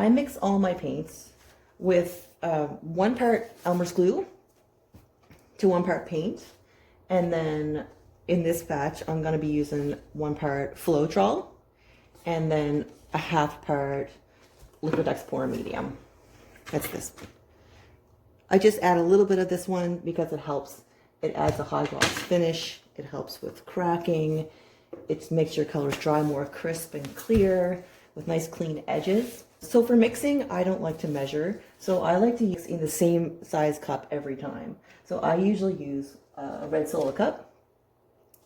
I mix all my paints with 1 part Elmer's glue to 1 part paint. And then in this batch, I'm going to be using 1 part Floetrol and then a 1/2 part Liquitex Pour Medium. That's this. I just add a little bit of this one because it helps. It adds a high gloss finish. It helps with cracking. It makes your colors dry more crisp and clear with nice clean edges. So for mixing, I don't like to measure. So I like to use in the same size cup every time. So I usually use a red Solo cup,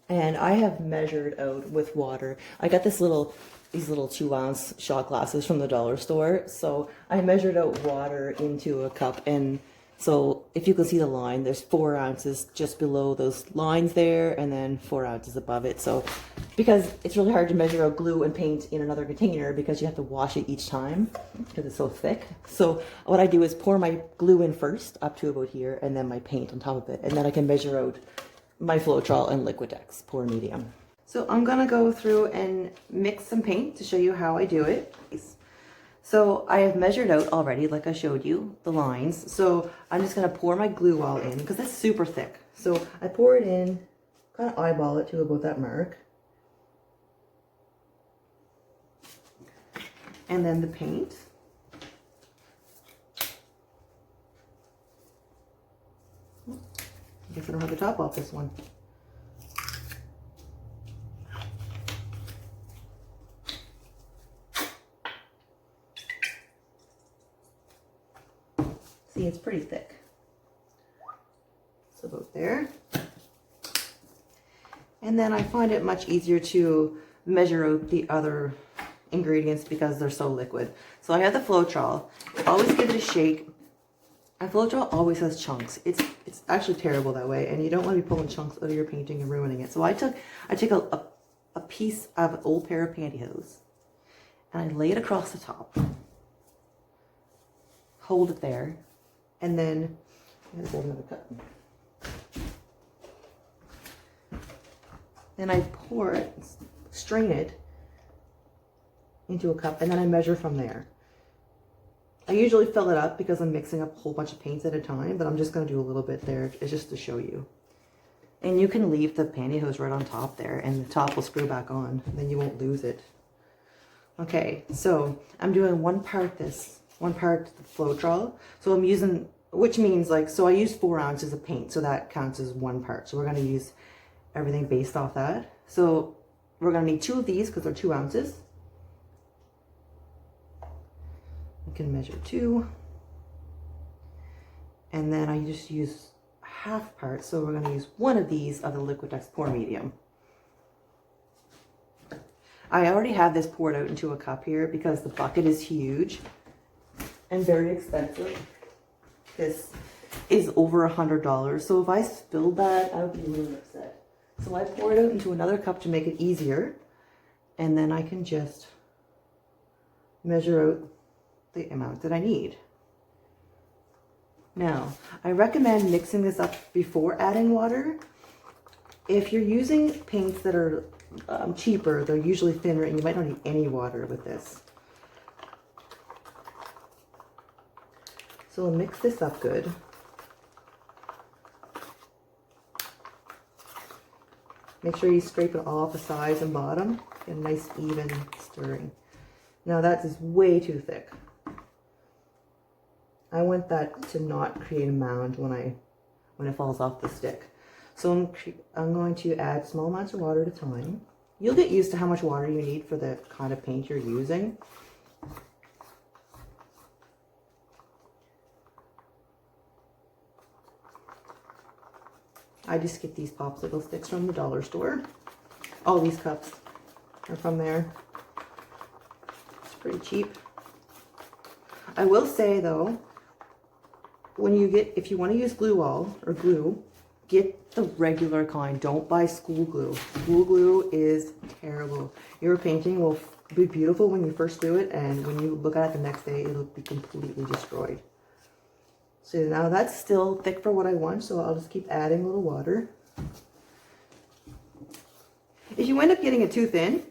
and I have measured out with water. I got these little 2-ounce shot glasses from the dollar store. So I measured out water into a cup, and so if you can see the line, there's 4 ounces just below those lines there, and then 4 ounces above it. So because it's really hard to measure out glue and paint in another container because you have to wash it each time because it's so thick. So what I do is pour my glue in first up to about here, and then my paint on top of it, and then I can measure out my Floetrol and Liquitex Pour Medium. So I'm gonna go through and mix some paint to show you how I do it. So I have measured out already, like I showed you, the lines. So I'm just gonna pour my glue all in because it's super thick. So I pour it in, kind of eyeball it to about that mark. And then the paint. I guess I don't have the top off this one. See, it's pretty thick. So about there. And then I find it much easier to measure out the other ingredients because they're so liquid. So I have the Floetrol. Always give it a shake. And Floetrol always has chunks. It's actually terrible that way, and you don't want to be pulling chunks out of your painting and ruining it. So I take a piece of an old pair of pantyhose and I lay it across the top. Hold it there. And then, I'm going to grab another cup. Then I pour it, strain it into a cup, and then I measure from there. I usually fill it up because I'm mixing up a whole bunch of paints at a time, but I'm just going to do a little bit there. It's just to show you. And you can leave the pantyhose right on top there, and the top will screw back on. Then you won't lose it. Okay, so I'm doing 1 part this, 1 part Floetrol. So I'm using, which means like, so I use 4 ounces of paint, so that counts as 1 part. So we're going to use everything based off that. So we're going to need 2 of these because they're 2 ounces. You can measure 2. And then I just use 1/2 part, so we're going to use 1 of these of the Liquitex Pour Medium. I already have this poured out into a cup here because the bucket is huge and very expensive. This is over $100, so if I spilled that, I would be really upset. So I pour it out into another cup to make it easier, and then I can just measure out the amount that I need. Now, I recommend mixing this up before adding water. If you're using paints that are cheaper, they're usually thinner, and you might not need any water with this. So we'll mix this up good. Make sure you scrape it all off the sides and bottom. Get a nice even stirring. Now that is way too thick. I want that to not create a mound when it falls off the stick. So I'm going to add small amounts of water at a time. You'll get used to how much water you need for the kind of paint you're using. I just get these popsicle sticks from the dollar store. All these cups are from there. It's pretty cheap. I will say though, if you want to use glue, get the regular kind. Don't buy school glue. School glue is terrible. Your painting will be beautiful when you first do it, and when you look at it the next day, it'll be completely destroyed. So now that's still thick for what I want, so I'll just keep adding a little water. If you end up getting it too thin,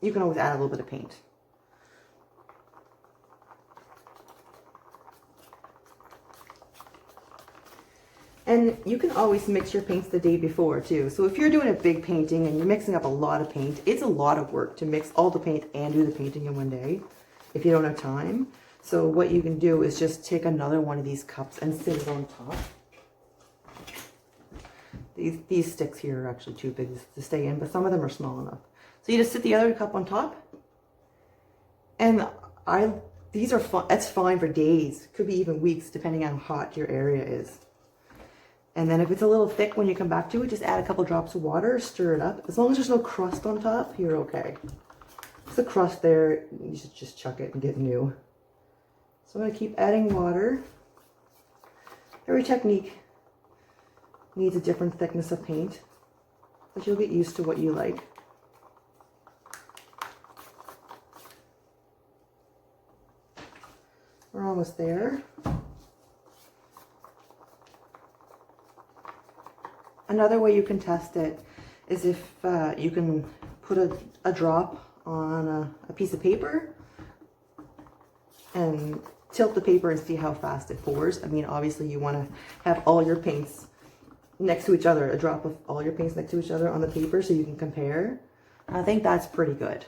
you can always add a little bit of paint. And you can always mix your paints the day before too. So if you're doing a big painting and you're mixing up a lot of paint, it's a lot of work to mix all the paint and do the painting in one day if you don't have time. So what you can do is just take another one of these cups and sit it on top. These sticks here are actually too big to stay in, but some of them are small enough. So you just sit the other cup on top. And these are fun. That's fine for days. Could be even weeks, depending on how hot your area is. And then if it's a little thick when you come back to it, just add a couple drops of water, stir it up. As long as there's no crust on top, you're okay. If there's a crust there, you should just chuck it and get new. So I'm going to keep adding water. Every technique needs a different thickness of paint, but you'll get used to what you like. We're almost there. Another way you can test it is if you can put a drop on a piece of paper and tilt the paper and see how fast it pours. I mean, obviously you want to have all your paints next to each other, a drop of all your paints next to each other on the paper so you can compare. I think that's pretty good.